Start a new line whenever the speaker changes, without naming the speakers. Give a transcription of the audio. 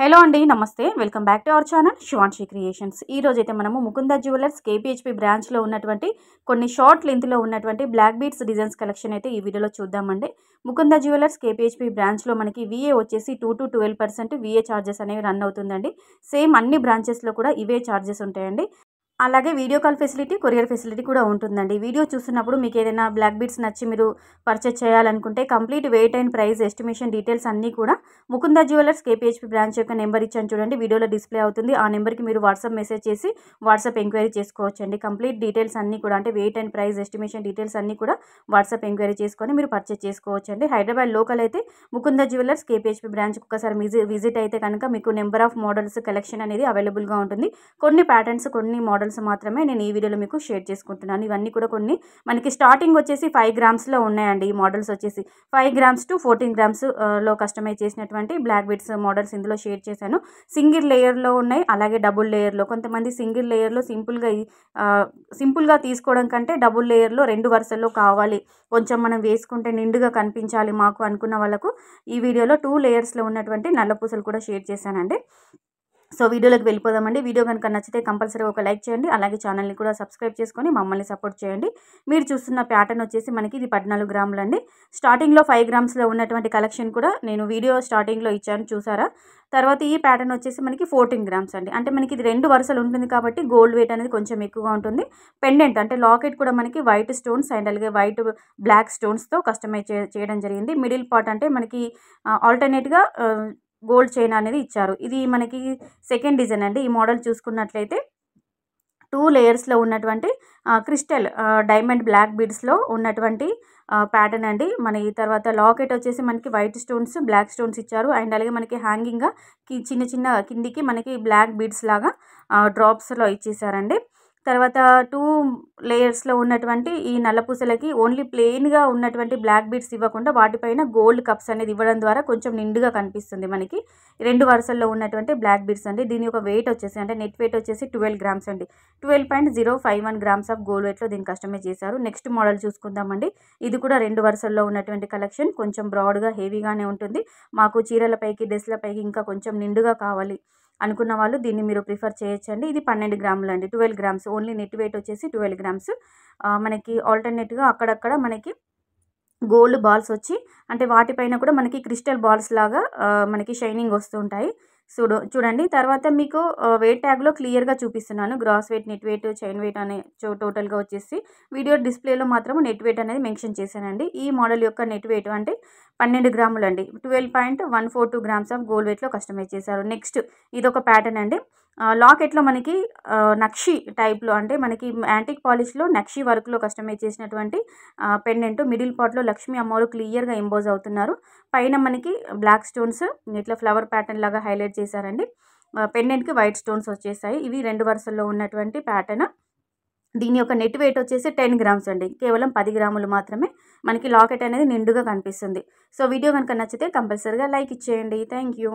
Hello అండి, నమస్తే. Welcome back to our channel Shivanshi creations. ఈ రోజైతే మనము ముకుంద జ్యువెలర్స్ కేపీహెచ్పీ బ్రాంచ్లో ఉన్నటువంటి కొన్ని షార్ట్ లెంత్లో ఉన్నటువంటి బ్లాక్ బీడ్స్ డిజైన్స్ కలెక్షన్ అయితే ఈ వీడియోలో చూద్దామండి. ముకుంద జ్యువెలర్స్ కేపీహెచ్పీ బ్రాంచ్లో మనకి విఏ వచ్చేసి 2 to 12% విఏ ఛార్జెస్ అనేవి రన్ అవుతుందండి. సేమ్ అన్ని బ్రాంచెస్లో కూడా ఇవే ఛార్జెస్ ఉంటాయండి. అలాగే video call facility, courier facility కూడా ఉంటుందండి. వీడియో చూస్తున్నప్పుడు మీకు ఏదైనా బ్లాక్ బీడ్స్ నచ్చి మీరు పర్చేస్ చేయాలనుకుంటే complete weight and price estimation details అన్నీ కూడా ముకుంద జ్యువెలర్స్ కేపీహెచ్పీ బ్రాంచ్ యొక్క నెంబర్ ఇచ్చాను చూడండి, వీడియోలో డిస్ప్లే అవుతుంది. ఆ నెంబర్కి మీరు వాట్సాప్ మెసేజ్ చేసి వాట్సాప్ ఎంక్వైరీ చేసుకోవచ్చండి. కంప్లీట్ డీటెయిల్స్ అన్నీ కూడా అంటే weight and price estimation details అన్నీ కూడా వాట్సాప్ ఎంక్వైరీ చేసుకొని మీరు పర్చేస్ చేసుకోవచ్చండి. హైదరాబాద్ లోకల్ అయితే ముకుంద జ్యువెలర్స్ కేపీహెచ్పీ బ్రాంచ్కి ఒకసారి విజిట్ అయితే కనుక మీకు నెంబర్ ఆఫ్ మోడల్స్ కలెక్షన్ అనేది అవైలబుల్గా ఉంటుంది. కొన్ని ప్యాటర్న్స్, కొన్ని మోడల్స్ మాత్రమే నేను ఈ వీడియోలో మీకు షేర్ చేసుకుంటున్నాను. ఇవన్నీ కూడా కొన్ని మనకి స్టార్టింగ్ వచ్చేసి 5 గ్రామ్స్లో ఉన్నాయండి. ఈ మోడల్స్ వచ్చేసి 5 గ్రామ్స్ to 14 గ్రామ్స్ లో కస్టమైజ్ చేసినటువంటి బ్లాక్ బీడ్స్ మోడల్స్ ఇందులో షేర్ చేశాను. సింగిల్ లేయర్లో ఉన్నాయి, అలాగే డబుల్ లేయర్లో. కొంతమంది సింగిల్ లేయర్లో సింపుల్గా తీసుకోవడం కంటే డబుల్ లేయర్లో 2 వరుసల్లో కావాలి, కొంచెం మనం వేసుకుంటే నిండుగా కనిపించాలి మాకు అనుకున్న వాళ్ళకు ఈ వీడియోలో 2 లేయర్స్లో ఉన్నటువంటి నల్ల పూసలు కూడా షేర్ చేశానండి. సో వీడియోలోకి వెళ్ళిపోదామండి. వీడియో కనుక నచ్చితే కంపల్సరీ ఒక లైక్ చేయండి, అలాగే ఛానల్ని కూడా సబ్స్క్రైబ్ చేసుకొని మమ్మల్ని సపోర్ట్ చేయండి. మీరు చూస్తున్న ప్యాటర్న్ వచ్చేసి మనకి ఇది 14 గ్రాములు అండి. స్టార్టింగ్లో 5 గ్రామ్స్లో ఉన్నటువంటి కలెక్షన్ కూడా నేను వీడియో స్టార్టింగ్లో ఇచ్చాను, చూసారా. తర్వాత ఈ ప్యాటర్న్ వచ్చేసి మనకి 14 గ్రామ్స్ అండి. అంటే మనకి ఇది 2 వరుసలు ఉంటుంది కాబట్టి గోల్డ్ వెయిట్ అనేది కొంచెం ఎక్కువగా ఉంటుంది. పెండెంట్ అంటే లాకెట్ కూడా మనకి వైట్ స్టోన్స్ అండ్ అలాగే వైట్ బ్లాక్ స్టోన్స్తో కస్టమైజ్ చేయడం జరిగింది. మిడిల్ పార్ట్ అంటే మనకి ఆల్టర్నేట్గా గోల్డ్ చైన్ అనేది ఇచ్చారు. ఇది మనకి సెకండ్ డిజైన్ అండి. ఈ మోడల్ చూసుకున్నట్లయితే 2 లేయర్స్లో ఉన్నటువంటి క్రిస్టల్ డైమండ్ బ్లాక్ బీడ్స్లో ఉన్నటువంటి ప్యాటర్న్ అండి. మన ఈ తర్వాత లాకెట్ వచ్చేసి మనకి వైట్ స్టోన్స్, బ్లాక్ స్టోన్స్ ఇచ్చారు. అండ్ అలాగే మనకి హ్యాంగింగ్గా చిన్న చిన్న కిందికి మనకి బ్లాక్ బీడ్స్ లాగా డ్రాప్స్లో ఇచ్చేసారండి. తర్వాత 2 లేయర్స్లో ఉన్నటువంటి ఈ నల్లపూసలకి ఓన్లీ ప్లెయిన్గా ఉన్నటువంటి బ్లాక్ బీడ్స్ ఇవ్వకుండా వాటిపైన గోల్డ్ కప్స్ అనేది ఇవ్వడం ద్వారా కొంచెం నిండుగా కనిపిస్తుంది మనకి. 2 వరుసల్లో ఉన్నటువంటి బ్లాక్ బీడ్స్ అండి. దీని యొక్క వెయిట్ వచ్చేసి అంటే నెట్ వెయిట్ వచ్చేసి 12 గ్రామ్స్ అండి. 12.051 గ్రామ్స్ ఆఫ్ గోల్డ్ వెయిట్లో దీన్ని కస్టమైజ్ చేశారు. నెక్స్ట్ మోడల్ చూసుకుందామండి. ఇది కూడా 2 వరుసల్లో ఉన్నటువంటి కలెక్షన్. కొంచెం బ్రాడ్గా హెవీగానే ఉంటుంది. మాకు చీరలపైకి, డ్రెస్లపైకి ఇంకా కొంచెం నిండుగా కావాలి అనుకున్న వాళ్ళు దీన్ని మీరు ప్రిఫర్ చేయొచ్చండి. ఇది 12 గ్రాములు అండి. 12 గ్రామ్స్ ఓన్లీ నెట్ వెయిట్ వచ్చేసి 12 గ్రామ్స్. మనకి ఆల్టర్నేట్గా అక్కడక్కడ మనకి గోల్డ్ బాల్స్ వచ్చి అంటే వాటిపైన కూడా మనకి క్రిస్టల్ బాల్స్ లాగా మనకి షైనింగ్ వస్తుంటాయి. చూడండి. తర్వాత మీకు వెయిట్ ట్యాగ్లో క్లియర్గా చూపిస్తున్నాను. Gross weight, net weight, chain weight అనే టోటల్గా వచ్చేసి వీడియో డిస్ప్లేలో మాత్రం నెట్ వెయిట్ అనేది మెన్షన్ చేశానండి. ఈ మోడల్ యొక్క నెట్ వెయిట్ అంటే 12 గ్రాములు అండి. 12.142 గ్రామ్స్ ఆఫ్ గోల్డ్ వెయిట్లో కస్టమైజ్ చేశారు. నెక్స్ట్ ఇదొక ప్యాటర్న్ అండి. లాకెట్లో మనకి నక్షి టైప్లో అంటే మనకి యాంటిక్ పాలిష్లో నక్షి వర్క్లో కస్టమైజ్ చేసినటువంటి పెండెంట్. మిడిల్ పార్ట్లో లక్ష్మీ అమ్మవారు క్లియర్గా ఎంబోజ్ అవుతున్నారు. పైన మనకి బ్లాక్ స్టోన్స్ ఇట్లా ఫ్లవర్ ప్యాటర్న్ లాగా హైలైట్ చేశారండి. పెండెంట్కి వైట్ స్టోన్స్ వచ్చేసాయి. ఇవి 2 వరుసల్లో ఉన్నటువంటి ప్యాటర్న్. దీని యొక్క నెట్ వెయిట్ వచ్చేసి 10 గ్రామ్స్ అండి. కేవలం 10 గ్రాములు మాత్రమే మనకి లాకెట్ అనేది నిండుగా కనిపిస్తుంది. సో వీడియో కనుక నచ్చితే కంపల్సరీగా లైక్ ఇచ్చేయండి. Thank you.